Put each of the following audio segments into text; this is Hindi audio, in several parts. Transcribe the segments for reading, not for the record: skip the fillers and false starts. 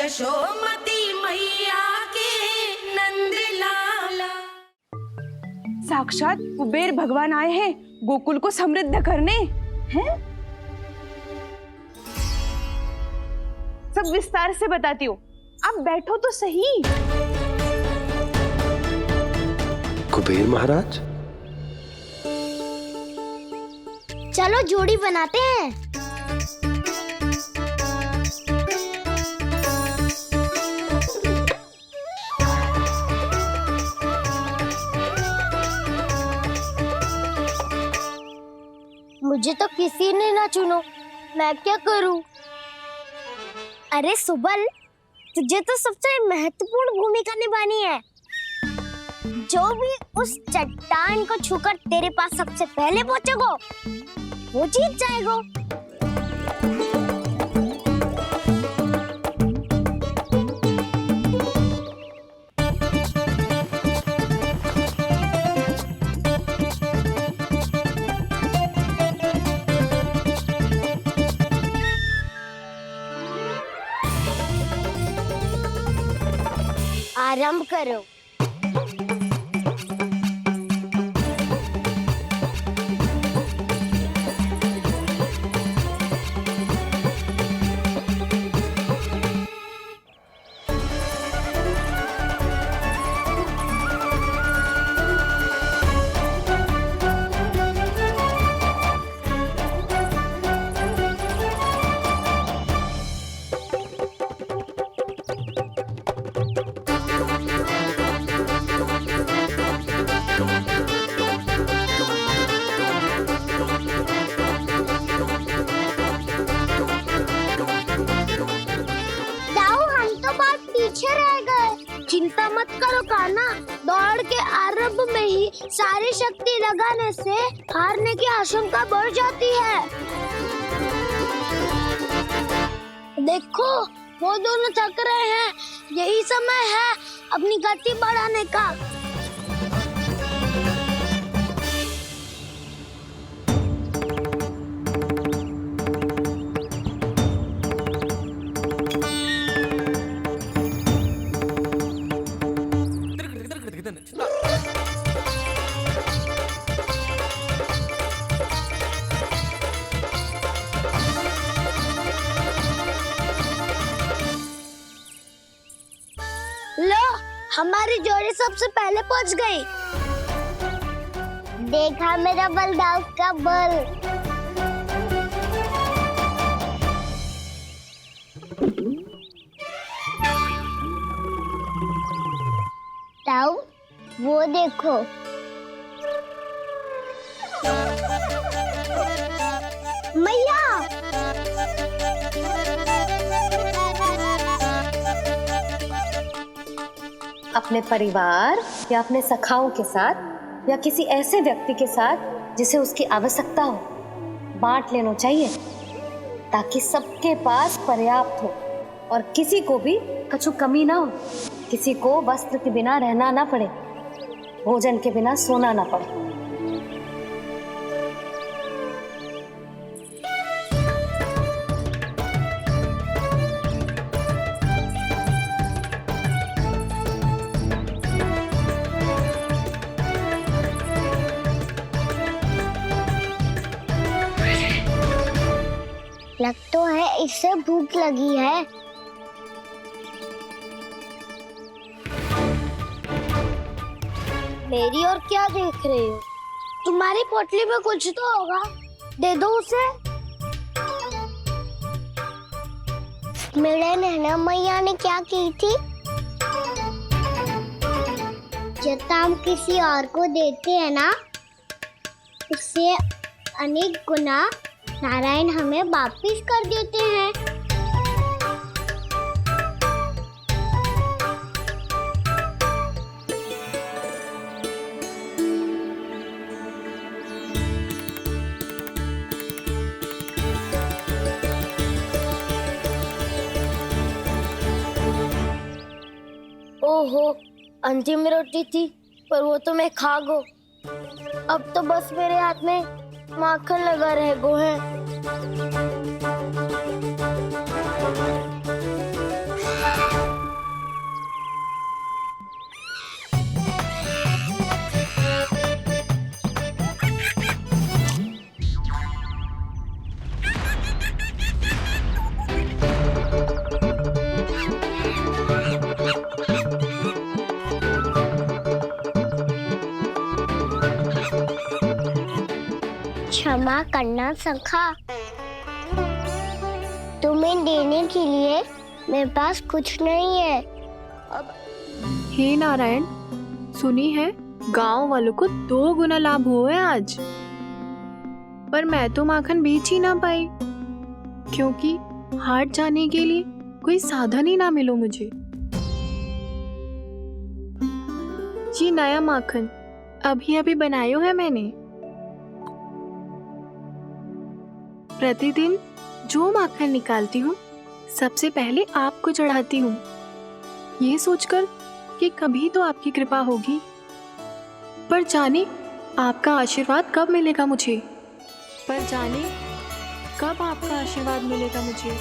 यशोमती मैया के नंद लाला। साक्षात कुबेर भगवान आए हैं गोकुल को समृद्ध करने हैं। सब विस्तार से बताती हूँ, आप बैठो तो सही। कुबेर महाराज, चलो जोड़ी बनाते हैं। मुझे तो किसी ने ना चुनो, मैं क्या करूं? अरे सुबल, तुझे तो सबसे महत्वपूर्ण भूमिका निभानी है। जो भी उस चट्टान को छूकर तेरे पास सबसे पहले पहुंचेगा वो जीत जाएगा। आरंभ करो। चिंता मत करो कान्हा, दौड़ के आरंभ में ही सारी शक्ति लगाने से हारने की आशंका बढ़ जाती है। देखो वो दोनों थक रहे हैं, यही समय है अपनी गति बढ़ाने का। लो, हमारी जोड़ी सबसे पहले पहुंच गई। देखा मेरा बलदाव का बल। ताऊ, वो देखो। मैया, अपने परिवार या अपने सखाओं के साथ या किसी ऐसे व्यक्ति के साथ जिसे उसकी आवश्यकता हो, बांट लेना चाहिए ताकि सबके पास पर्याप्त हो और किसी को भी कछु कमी ना हो, किसी को वस्त्र के बिना रहना ना पड़े, भोजन के बिना सोना ना पड़े। लग तो है इससे भूख लगी है। मेरी और क्या देख रहे हो? तुम्हारी पोटली में कुछ तो होगा, दे दो उसे। मेरे नैना मैया ने क्या की थी? जब हम किसी और को देते हैं ना, उससे अनेक गुना नारायण हमें वापिस कर देते हैं। ओहो, अंतिम रोटी थी पर वो तो मैं खा गो। अब तो बस मेरे हाथ में माखन लगा रह गो है। क्षमा करना सखा। तुम्हें देने के लिए मेरे पास कुछ नहीं है। हे नारायण, सुनी है गांव वालों को 2 गुना लाभ हुआ है आज, पर मैं तो माखन बेच ही ना पाई क्योंकि हाट जाने के लिए कोई साधन ही ना मिलो मुझे। ये नया माखन अभी अभी बनायो है मैंने। प्रतिदिन जो माखन निकालती हूँ सबसे पहले आपको चढ़ाती हूँ, ये सोचकर कि कभी तो आपकी कृपा होगी। पर जाने आपका आशीर्वाद कब मिलेगा मुझे, पर जाने कब आपका आशीर्वाद मिलेगा मुझे।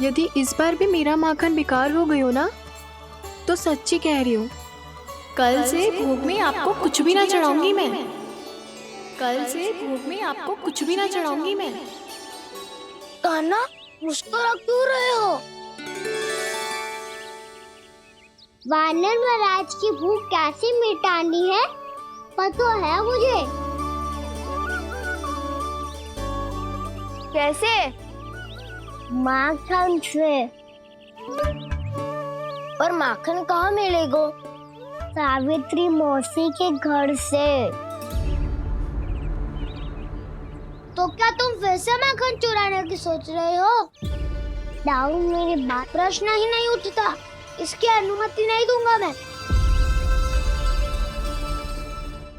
यदि इस बार भी मेरा माखन बेकार हो गयो ना, तो सच्ची कह रही हूँ, कल से भोग में आपको कुछ भी ना चढ़ाऊंगी मैं। कल से भोग में आपको कुछ भी ना चढ़ाऊंगी मैं। कान्हा, मुस्कुरा क्यों रहे हो? वानर महाराज की भूख कैसे मिटानी है पता है मुझे। कैसे? माखन से। और माखन कहाँ मिलेगा? सावित्री मौसी के घर से। तो क्या तुम फिर से माखन चुराने की सोच रहे हो? दाऊ, मेरी बात प्रश्न ही नहीं उठता, इसकी अनुमति नहीं दूंगा मैं।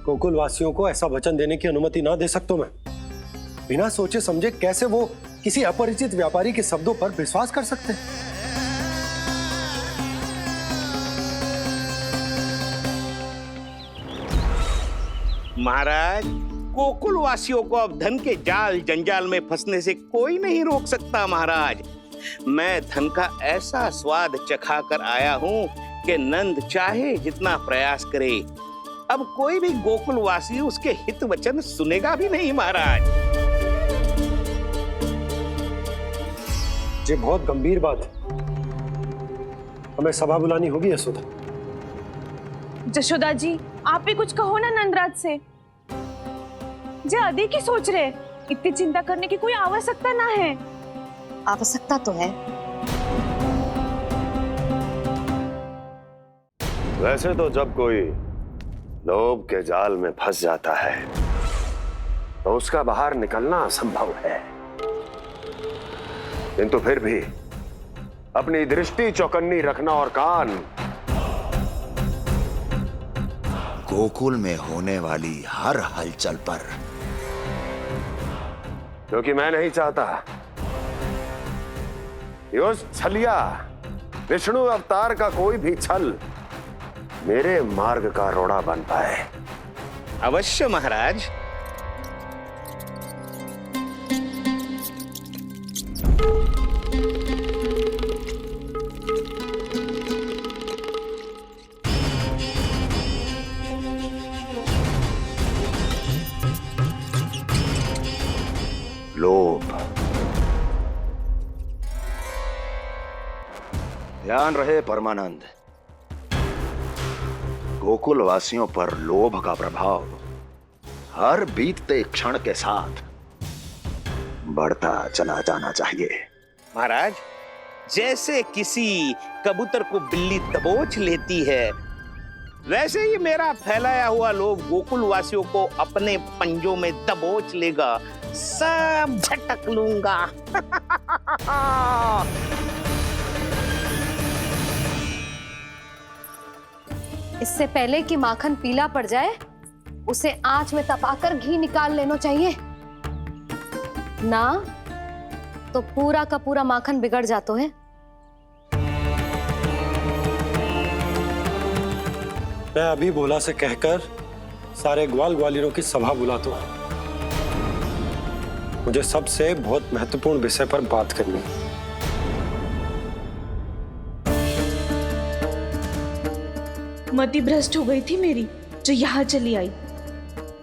गोकुल वासियों को ऐसा वचन देने की अनुमति ना दे सकता मैं। बिना सोचे समझे कैसे वो किसी अपरिचित व्यापारी के शब्दों पर विश्वास कर सकते हैं? महाराज, गोकुल वासियों को अब धन के जाल जंजाल में फंसने से कोई नहीं रोक सकता। महाराज, मैं धन का ऐसा स्वाद चखा कर आया हूँ कि नंद चाहे जितना प्रयास करे, अब कोई भी गोकुल वासी उसके हित वचन सुनेगा भी नहीं। महाराज, ये बहुत गंभीर बात है, हमें सभा बुलानी होगी यशोदा। जशोदा जी, आप भी कुछ कहो ना नंदराज से। जे अधिक ही सोच रहे, इतनी चिंता करने की कोई आवश्यकता ना है। आवश्यकता तो है। वैसे तो जब कोई लोभ के जाल में फंस जाता है तो उसका बाहर निकलना असंभव है, किंतु फिर भी अपनी दृष्टि चौकन्नी रखना और कान गोकुल में होने वाली हर हलचल पर, क्योंकि मैं नहीं चाहता कि उस छलिया विष्णु अवतार का कोई भी छल मेरे मार्ग का रोड़ा बन पाए। अवश्य महाराज। लोभ। ध्यान रहे परमानंद, गोकुल वासियों पर लोभ का प्रभाव हर बीतते क्षण के साथ बढ़ता चला जाना चाहिए। महाराज, जैसे किसी कबूतर को बिल्ली दबोच लेती है, वैसे ही मेरा फैलाया हुआ लोभ गोकुल वासियों को अपने पंजों में दबोच लेगा। सब झटक लूंगा। इससे पहले कि माखन पीला पड़ जाए, उसे आंच में तपाकर घी निकाल लेना चाहिए ना, तो पूरा का पूरा माखन बिगड़ जाता है। मैं अभी बोला से कहकर सारे ग्वाल ग्वालियरों की सभा बुलाता हूं। मुझे सबसे बहुत महत्वपूर्ण विषय पर बात करनी है। मति भ्रष्ट हो गई थी मेरी, जो यहाँ चली आई।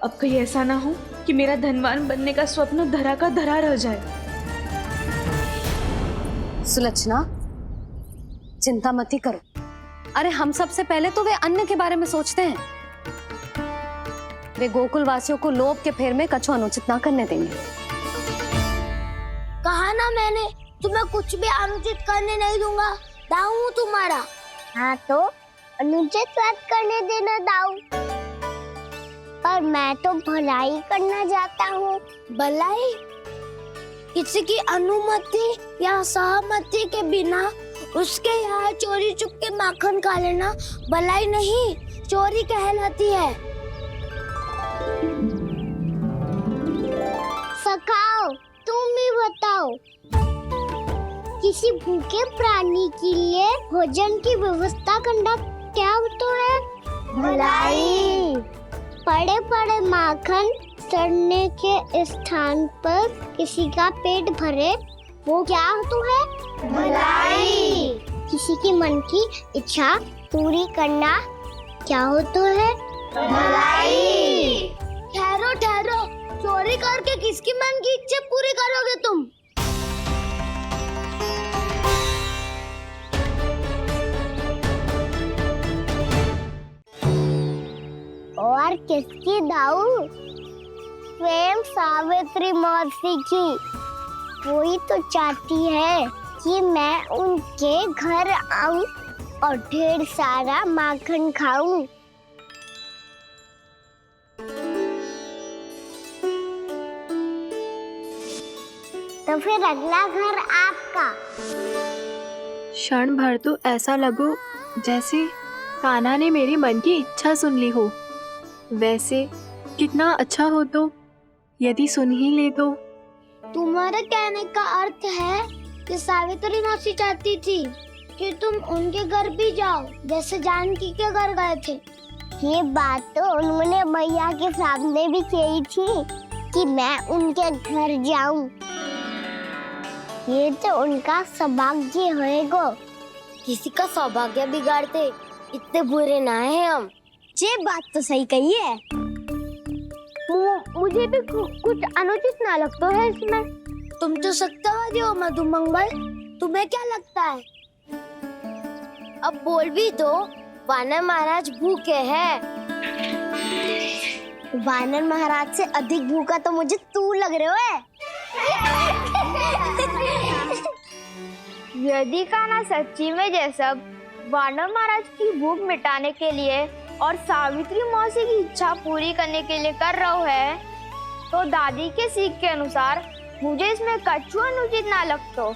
अब कहीं ऐसा ना हो कि मेरा धनवान बनने का स्वप्न धरा का धरा रह जाए। सुलक्षणा, चिंता मत ही करो। अरे हम सबसे पहले तो वे अन्न के बारे में सोचते हैं। वे गोकुल वासियों को लोभ के फेर में कछु अनुचित ना करने देंगे। कहा ना मैंने, तुम्हें कुछ भी अनुचित करने नहीं दूंगा। दाऊ हूँ तुम्हारा। हाँ तो अनुचित बात करने देना दाऊ। पर मैं तो भलाई करना चाहता हूँ। भलाई? किसी की अनुमति या सहमति के बिना उसके यहाँ चोरी चुप के माखन खा लेना भलाई नहीं, चोरी कहलाती है। सखाओ, तुम ही बताओ, किसी भूखे प्राणी के लिए भोजन की व्यवस्था करना क्या तो है? भलाई। पड़े पड़े माखन सड़ने के स्थान पर किसी का पेट भरे, वो क्या तो है? भलाई। किसी के मन की इच्छा पूरी करना क्या हो तो है? भलाई। ठहरो ठहरो, चोरी करके किसकी मन की इच्छा पूरी करोगे तुम? और किसकी दाऊ? स्वयं सावित्री मौसी की। वही तो चाहती है कि मैं उनके घर आऊं और ढेर सारा माखन खाऊं। तो फिर अगला घर आपका। क्षण भर तो ऐसा लगो जैसे कान्हा ने मेरे मन की इच्छा सुन ली हो। वैसे कितना अच्छा हो तो यदि सुन ही ले तो। तुम्हारे कहने का अर्थ है कि सावित्री मौसी चाहती थी कि तुम उनके घर भी जाओ, जैसे जानकी के घर गए थे। ये बात तो उन्होंने मैया के सामने भी कही थी कि मैं उनके घर जाऊं। ये तो उनका सौभाग्य होएगा। किसी का सौभाग्य बिगाड़ते इतने बुरे ना है हम। ये बात तो सही कही है। मुझे भी कुछ अनुचित ना लगता है इसमें। तुम तो सत्यवादी हो मधुमंगल, तुम्हें क्या लगता है? अब बोल भी दो, वानर महाराज भूखे हैं। वानर महाराज से अधिक भूखा तो मुझे तू लग रहे हो। यदि कान्हा सच्ची में जैसा वानर महाराज की भूख मिटाने के लिए और सावित्री मौसी की इच्छा पूरी करने के लिए कर रहा है, तो दादी के सीख के अनुसार मुझे इसमें कछु अनुचित ना लगतो।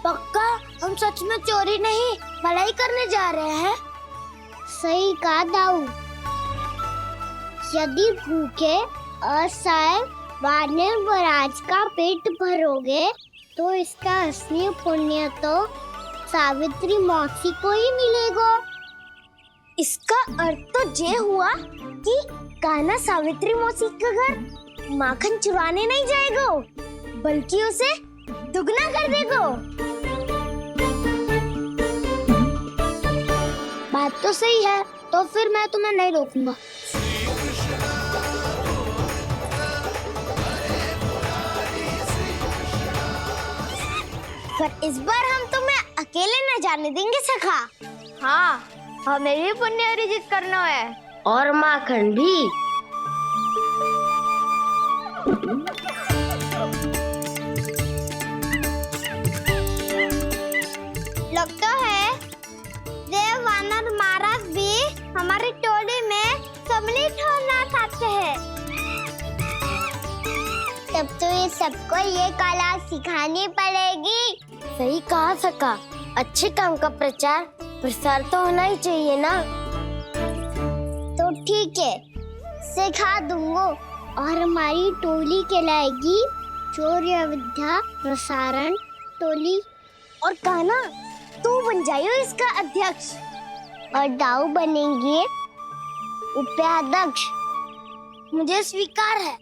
पक्का हम सच में चोरी नहीं भलाई करने जा रहे हैं। सही कहा दाऊ। यदि भूखे असहाय वानर महाराज का पेट भरोगे तो इसका असली पुण्य तो सावित्री मौसी को ही मिलेगा। इसका अर्थ तो ये हुआ कि कान्हा सावित्री मौसी का घर माखन चुराने नहीं जाएगा, बल्कि उसे दुगना कर देगा। बात तो सही है, तो फिर मैं तुम्हें नहीं रोकूंगा। पर इस बार हम तुम्हें अकेले न जाने देंगे सखा। हाँ, हमें भी पुण्य अर्जित करना है और माखन भी। लगता है देव वानर महाराज भी हमारी टोली में सम्मिलित होना चाहते हैं। तब तो ये सबको ये कला सिखानी पड़ेगी। सही कहा सका। अच्छे काम का प्रचार प्रसार तो होना ही चाहिए ना। तो ठीक है, सिखा दूंगा और हमारी टोली कहलाएगी चौर्य विद्या प्रसारण टोली। और कान्हा तू बन जाइयो इसका अध्यक्ष और दाऊ बनेंगे उपाध्यक्ष। मुझे स्वीकार है।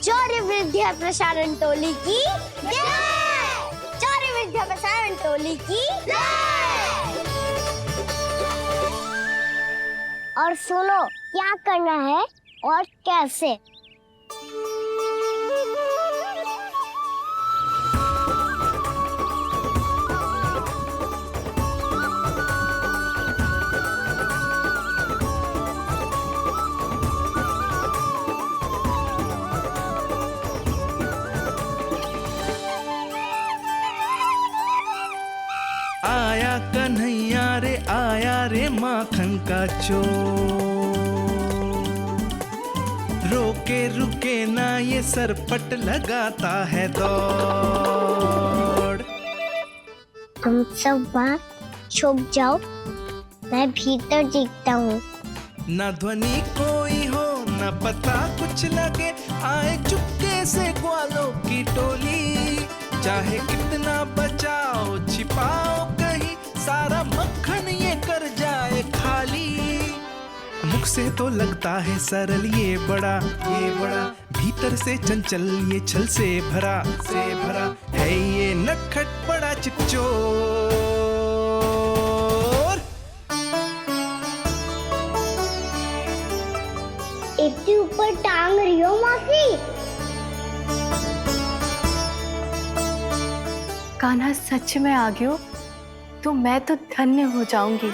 चौर्य विद्या प्रसारण टोली की जय। चौर्य विद्या प्रसारण टोली की जय। और सुनो क्या करना है और कैसे। कन्हैया कन्हैया रे आया रे माखन का चोर। रोके रुके ना ये सरपट लगाता है दौड़। तुम सब वहाँ छुप जाओ, मैं भीतर देखता हूँ। ना ध्वनि कोई हो ना पता कुछ लगे, आए चुपके से ग्वालों की टोली। चाहे कितना बचाओ छिपाओ कहीं, सारा मक्खन ये कर जाए खाली। मुख से तो लगता है सरल ये बड़ा भीतर से चंचल ये छल से भरा है ये नटखट बड़ा चिच्चोर। इतनी ऊपर टांग रही हो मौसी? कान्हा सच में आ गयो तो मैं तो धन्य हो जाऊंगी।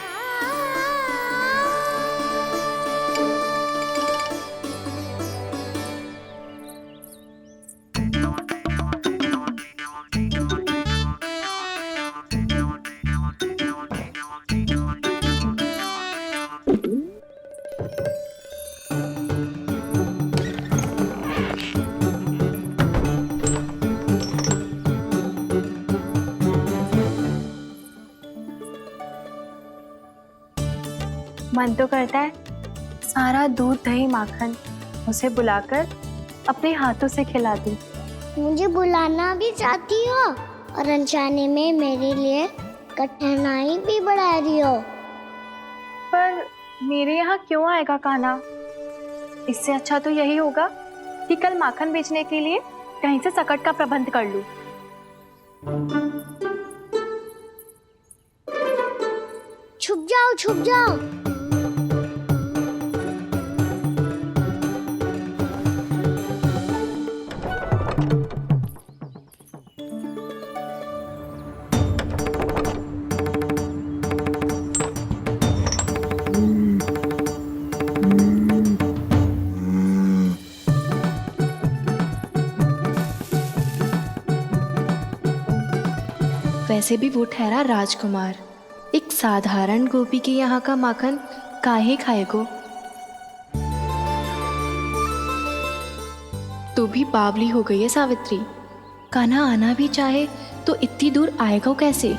मन तो करता है सारा दूध दही माखन उसे बुलाकर अपने हाथों से खिला दूं। मुझे बुलाना भी चाहती हो और अनजाने में मेरे लिए कठिनाई भी बढ़ा रही हो। पर मेरे यहाँ क्यों आएगा कान्हा? इससे अच्छा तो यही होगा कि कल माखन बेचने के लिए कहीं से सकट का प्रबंध कर लूं। छुप जाओ छुप जाओ। वैसे भी वो ठहरा राजकुमार, एक साधारण गोपी के यहाँ का माखन काहे खाएगो? तो भी बावली हो गई है सावित्री। कान्हा आना भी चाहे तो इतनी दूर आएगा कैसे?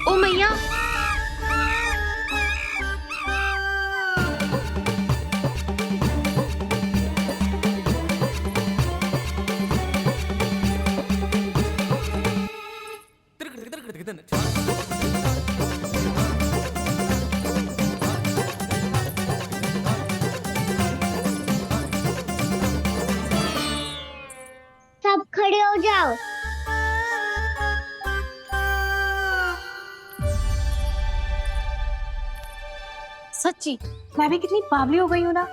ओ मैया, सब खड़े हो जाओ। सच्ची मैं भी कितनी बावली हो गई हूँ ना।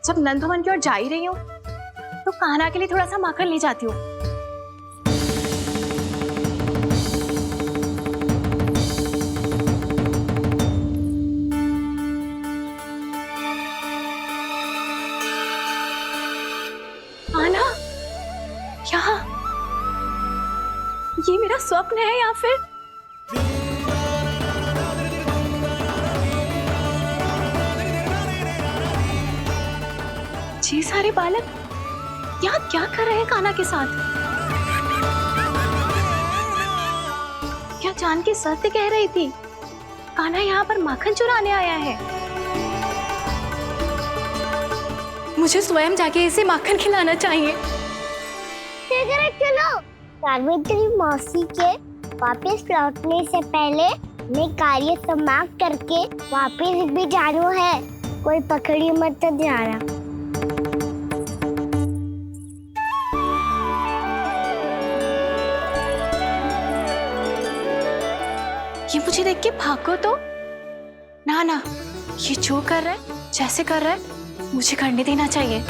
जब नंद भवन की ओर जा ही रही हूँ तो कान्हा के लिए थोड़ा सा माखन ले जाती हूँ। कान्हा, यहाँ ये मेरा स्वप्न है या फिर ये सारे बालक यहाँ क्या कर रहे हैं कान्हा के साथ? क्या जान के सत्य कह रही थी? कान्हा यहाँ पर माखन चुराने आया है। मुझे स्वयं जाके इसे माखन खिलाना चाहिए। चलो, सावित्री मौसी के वापस लौटने से पहले मैं कार्य समाप्त करके वापस भी जाना है। कोई पकड़ी मत जाना। ये मुझे देख के भागो तो ना, ये जो कर रहा है, जैसे कर रहा है मुझे करने देना चाहिए।